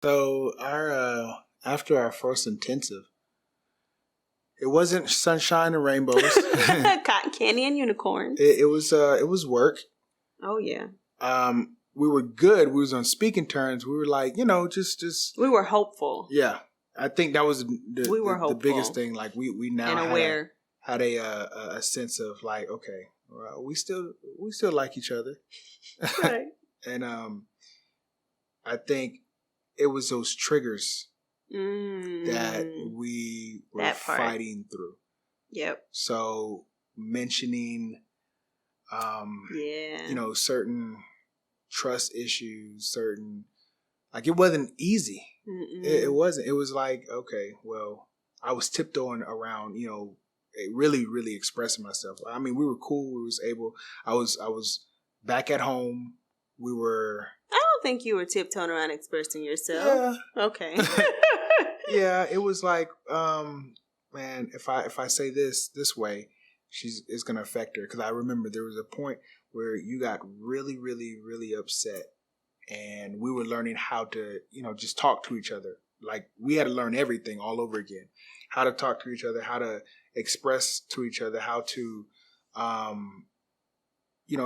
So our after our first intensive, it wasn't sunshine and rainbows. Cotton candy and unicorns. It was work. Oh yeah. We were good. We was on speaking terms. We were like, just. We were hopeful. Yeah, I think that was the biggest thing. Like we now and aware. had a sense of like, okay, well, we still like each other, Right. And I think it was those triggers that we were fighting through. Yep. So mentioning, certain trust issues, certain, like, it wasn't easy. It wasn't. It was like, okay, well, I was tiptoeing around, really, really expressing myself. I mean, we were cool. We was able. I was back at home. We were. I don't think you were tiptoeing around expressing yourself. Yeah. Okay. Yeah, it was like, man, if I say this way, it's gonna affect her. Because I remember there was a point where you got really, really, really upset, and we were learning how to, just talk to each other. Like, we had to learn everything all over again. How to talk to each other, how to express to each other, how to,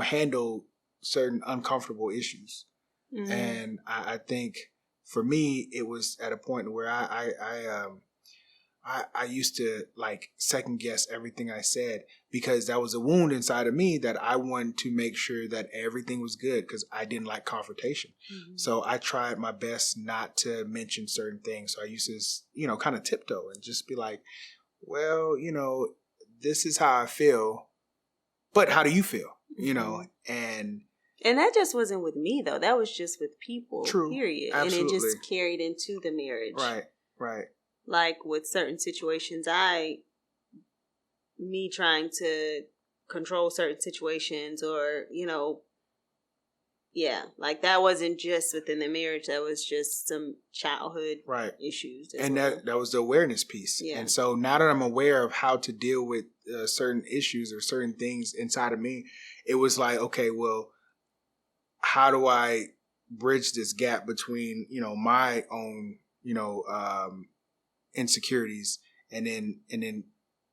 handle certain uncomfortable issues. Mm-hmm. And I think for me, it was at a point where I used to like second guess everything I said, because that was a wound inside of me that I wanted to make sure that everything was good, because I didn't like confrontation. Mm-hmm. So I tried my best not to mention certain things. So I used to, kind of tiptoe and just be like, well, this is how I feel, but how do you feel? Mm-hmm. And that just wasn't with me, though. That was just with people. True. Period. Absolutely. And it just carried into the marriage. Right. Like with certain situations, me trying to control certain situations, or, like that wasn't just within the marriage. That was just some childhood issues. And that was the awareness piece. Yeah. And so now that I'm aware of how to deal with certain issues or certain things inside of me, it was like, okay, well, how do I bridge this gap between, my own, insecurities, and then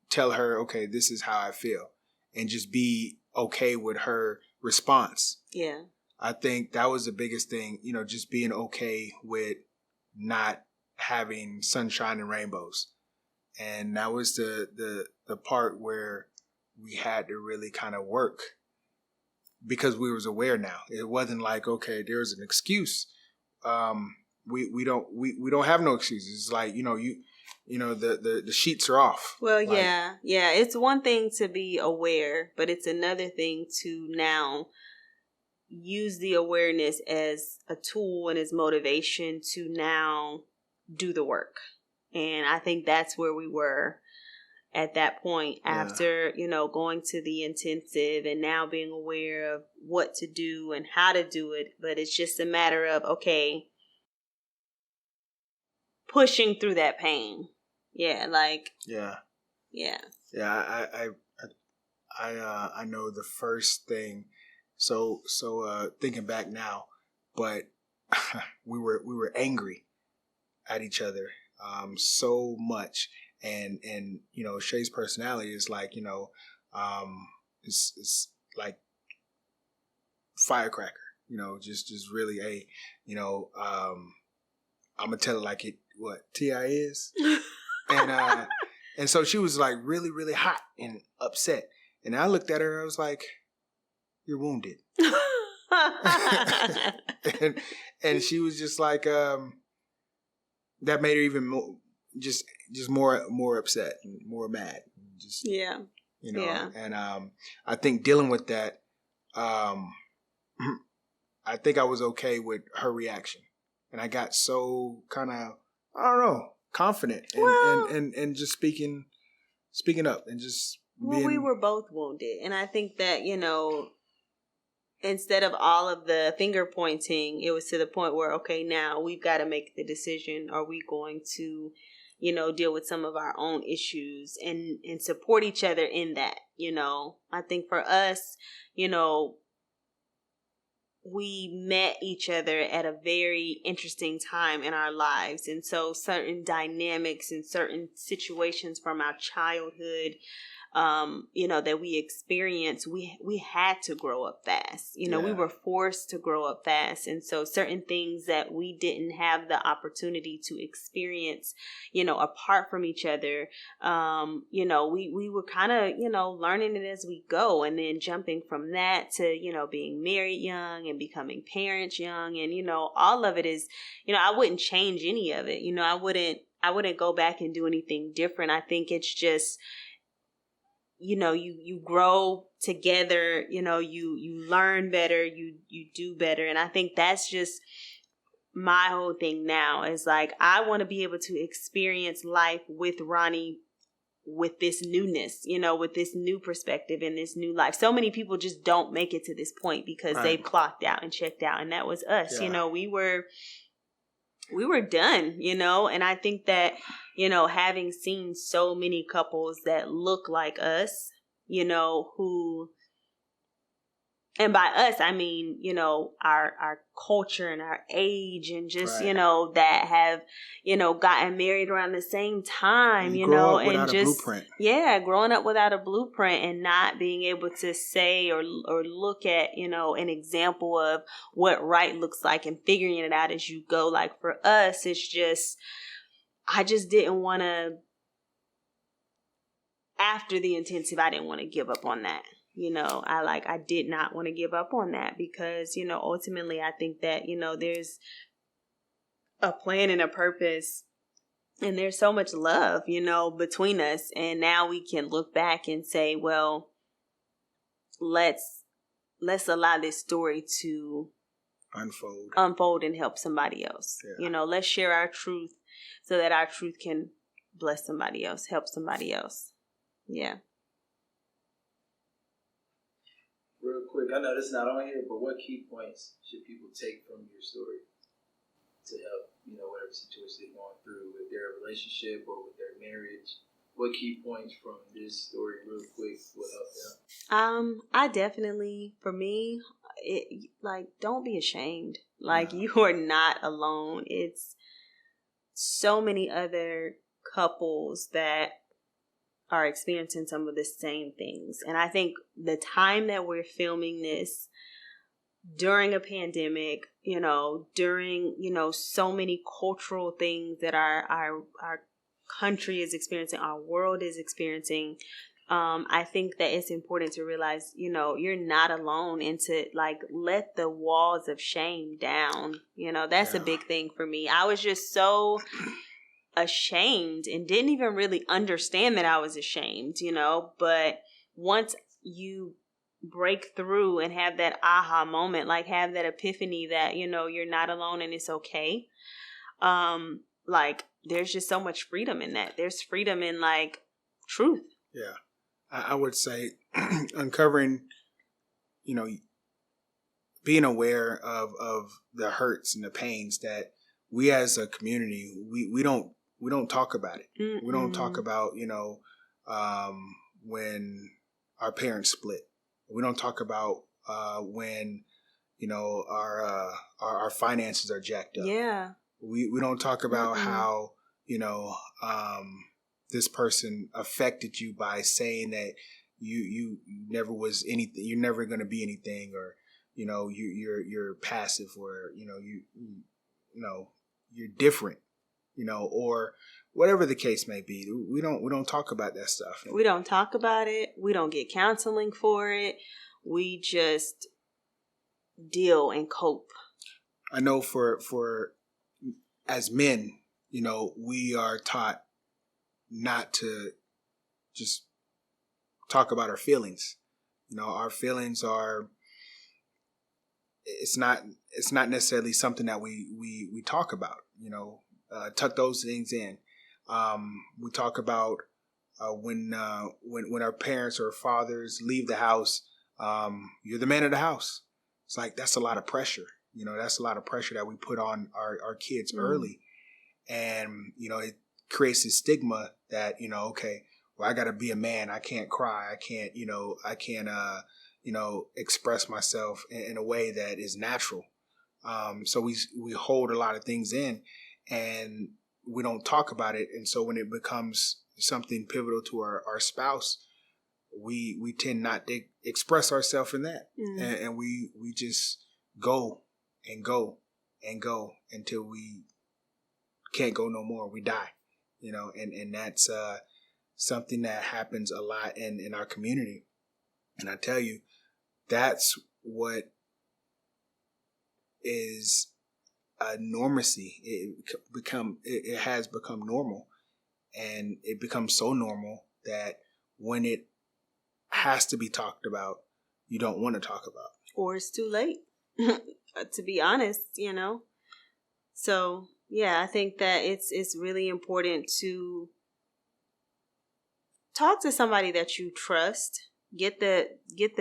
tell her, okay, this is how I feel, and just be okay with her response. Yeah. I think that was the biggest thing, just being okay with not having sunshine and rainbows. And that was the part where we had to really kind of work, because we was aware now. It wasn't like, okay, there's an excuse. We don't have no excuses. It's like, the sheets are off. Well, like, yeah. It's one thing to be aware, but it's another thing to now use the awareness as a tool and as motivation to now do the work. And I think that's where we were at that point after, going to the intensive and now being aware of what to do and how to do it. But it's just a matter of, okay, pushing through that pain. Yeah. Like, yeah. Yeah. Yeah. I know the first thing. So thinking back now, but we were angry at each other, so much. And Shay's personality is like, it's like firecracker, just really I'm gonna tell it like what T.I. is. And so she was like really, really hot and upset. And I looked at her, I was like, you're wounded. and she was just like, that made her even more, just more upset and more mad. Just, and I think dealing with that, I think I was okay with her reaction. And I got so kind of, I don't know, confident and just speaking up and just we were both wounded. And I think that, instead of all of the finger pointing, it was to the point where, okay, now we've got to make the decision. Are we going to, deal with some of our own issues and support each other in that? I think for us, we met each other at a very interesting time in our lives. And so certain dynamics and certain situations from our childhood, that we experienced, we had to grow up fast. We were forced to grow up fast. And so certain things that we didn't have the opportunity to experience, apart from each other, we were kind of, learning it as we go, and then jumping from that to, being married young and becoming parents young. And, all of it is, I wouldn't change any of it. I wouldn't go back and do anything different. I think it's just, you grow together, you learn better, you do better. And I think that's just my whole thing now, is like, I want to be able to experience life with Ronnie with this newness, with this new perspective and this new life. So many people just don't make it to this point because they clocked out and checked out. And that was us. We were done, and I think that, having seen so many couples that look like us, who, and by us, I mean, our culture and our age, and just, that have, gotten married around the same time, and just, growing up without a blueprint and not being able to say or look at, an example of what right looks like and figuring it out as you go. Like for us, it's just, I just didn't want to, after the intensive, I didn't want to give up on that. I did not want to give up on that because, ultimately I think that, there's a plan and a purpose, and there's so much love, between us. And now we can look back and say, well, let's allow this story to unfold and help somebody else. Let's share our truth so that our truth can bless somebody else, help somebody else. Yeah. Real quick, I know this is not on here, but what key points should people take from your story to help, whatever situation they're going through with their relationship or with their marriage? What key points from this story, real quick, will help them? I definitely, for me, don't be ashamed. You are not alone. It's so many other couples that are experiencing some of the same things. And I think the time that we're filming this during a pandemic, during, so many cultural things that our country is experiencing, our world is experiencing, I think that it's important to realize, you're not alone, and to let the walls of shame down. That's a big thing for me. I was just so ashamed and didn't even really understand that I was ashamed, but once you break through and have that aha moment, have that epiphany that, you're not alone and it's okay. There's just so much freedom in that. There's freedom in truth. Yeah. I would say uncovering, being aware of the hurts and the pains that we as a community, we don't talk about it. Mm-mm. We don't talk about, when our parents split. We don't talk about when, our finances are jacked up. Yeah. We don't talk about how, this person affected you by saying that you never was anything, you're never going to be anything, or, you're passive, or, you're different. Or whatever the case may be. We don't talk about that stuff. We don't talk about it. We don't get counseling for it. We just deal and cope. I know for as men, we are taught not to just talk about our feelings. Our feelings are, it's not necessarily something that we talk about, tuck those things in. We talk about when our parents or fathers leave the house, you're the man of the house. It's that's a lot of pressure. That's a lot of pressure that we put on our kids early. And, it creates this stigma that, okay, well, I got to be a man. I can't cry. I can't express myself in a way that is natural. So we hold a lot of things in, and we don't talk about it. And so when it becomes something pivotal to our spouse, we tend not to express ourselves in that. And we just go and go and go until we can't go no more. We die, and that's something that happens a lot in our community. And I tell you, that's what is a normacy. It has become normal, and it becomes so normal that when it has to be talked about, you don't want to talk about, or it's too late. To be honest, So yeah, I think that it's really important to talk to somebody that you trust, get the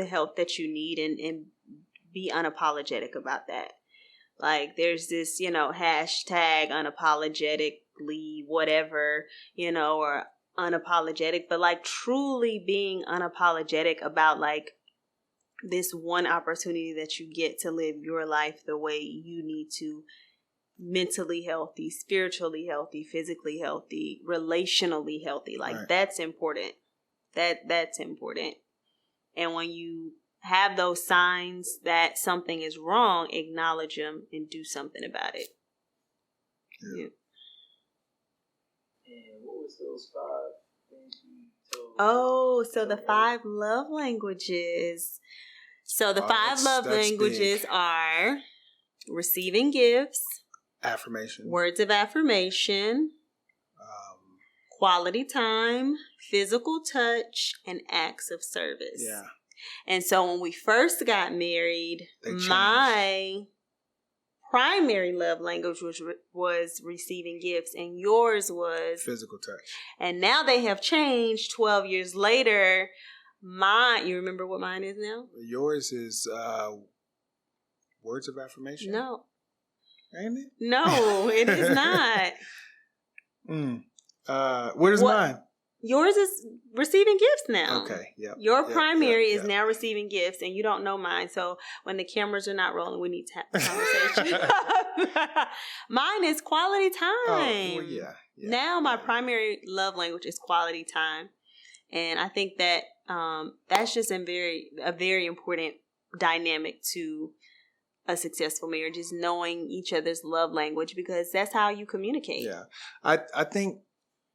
help that you need, and be unapologetic about that. Like there's this, hashtag unapologetically whatever, or unapologetic, but like truly being unapologetic about like this one opportunity that you get to live your life the way you need to, mentally healthy, spiritually healthy, physically healthy, relationally healthy. Like right. That's important. That's important. And when you have those signs that something is wrong, acknowledge them and do something about it. Yeah. And what was those 5 things you told? Oh, so the 5 love languages. So the 5 love languages big. Are receiving gifts, affirmation, words of affirmation, quality time, physical touch, and acts of service. Yeah. And so when we first got married, my primary love language was receiving gifts, and yours was physical touch. And now they have changed 12 years later. You remember what mine is now? Yours is words of affirmation? No. Ain't it? No, it is not. What is mine? Yours is receiving gifts now. Okay, yeah. Your primary is now receiving gifts, and you don't know mine. So when the cameras are not rolling, we need to have a conversation. Mine is quality time. Oh, well, yeah. Now my primary love language is quality time, and I think that that's just a very important dynamic to a successful marriage, is knowing each other's love language, because that's how you communicate. Yeah, I think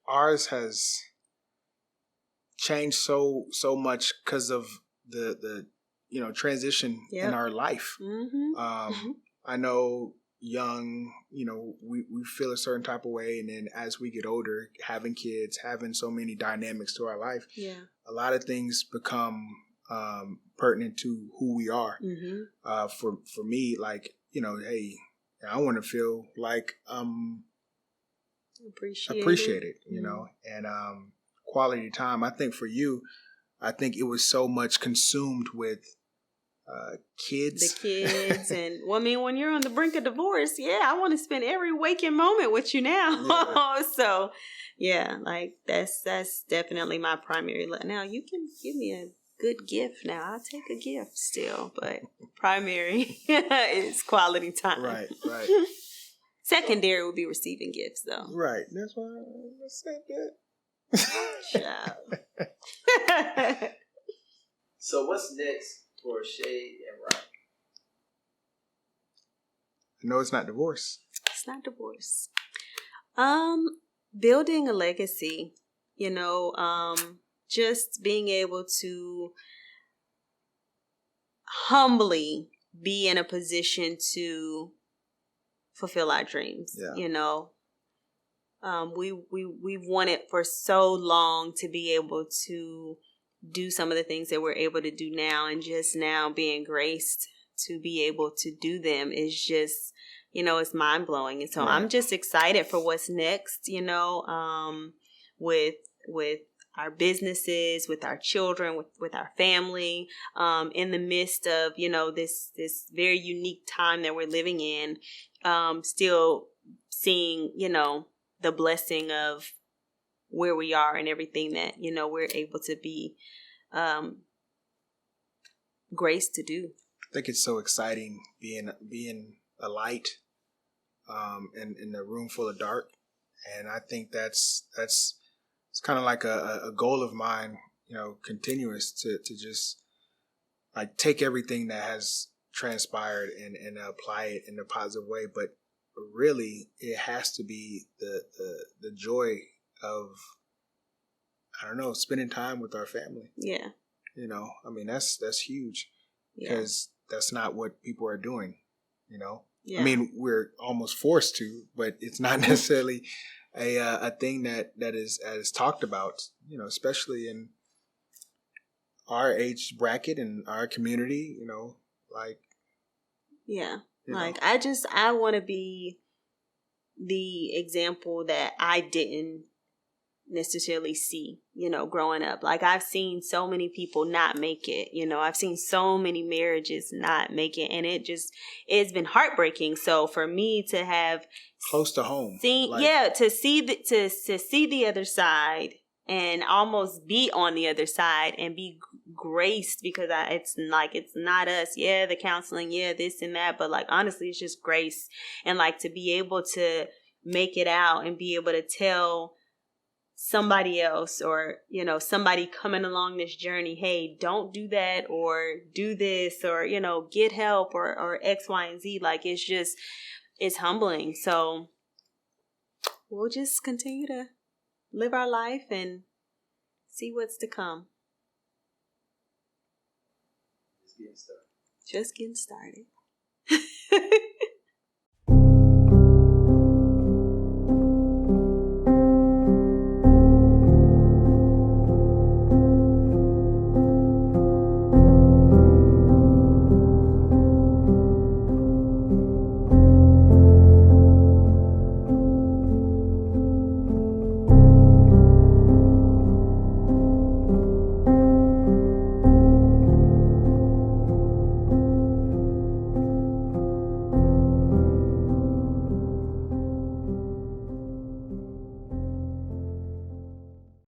ours has changed so much because of the transition in our life. Mm-hmm. I know young, we feel a certain type of way, and then as we get older, having kids, having so many dynamics to our life, a lot of things become pertinent to who we are. Mm-hmm. For me, like, hey, I want to feel like appreciated, and quality time. I think for you, it was so much consumed with kids. The kids. And when you're on the brink of divorce, I want to spend every waking moment with you now. Yeah. So like that's definitely my primary. Now you can give me a good gift now. I'll take a gift still, but primary is quality time. Right. Secondary would be receiving gifts, though. Right. That's why I said that. So what's next for Shay and Ryan? No, it's not divorce. It's not divorce. Building a legacy, just being able to humbly be in a position to fulfill our dreams. Yeah. We've wanted for so long to be able to do some of the things that we're able to do now, and just now being graced to be able to do them is just, it's mind blowing. And so I'm just excited for what's next, with our businesses, with our children, with our family, in the midst of, this very unique time that we're living in, still seeing, the blessing of where we are and everything that, we're able to be, grace to do. I think it's so exciting being a light in a room full of dark, and I think that's it's kind of like a goal of mine, continuous to just like take everything that has transpired and apply it in a positive way. But really, it has to be the joy of, I don't know, spending time with our family. Yeah. I mean, that's huge, because that's not what people are doing, Yeah. I mean, we're almost forced to, but it's not necessarily a thing that is talked about, especially in our age bracket and our community, like. Yeah. Like, I want to be the example that I didn't necessarily see, growing up. Like, I've seen so many people not make it, I've seen so many marriages not make it, and it's been heartbreaking. So for me to have close to home, to see the other side and almost be on the other side and be graced, because it's not us. Yeah, the counseling, yeah, this and that, but like, honestly, it's just grace. And like, to be able to make it out and be able to tell somebody else, or somebody coming along this journey, hey, don't do that, or do this, or get help, or X, Y, and Z. Like, it's humbling. So we'll just continue to live our life and see what's to come. Just getting started.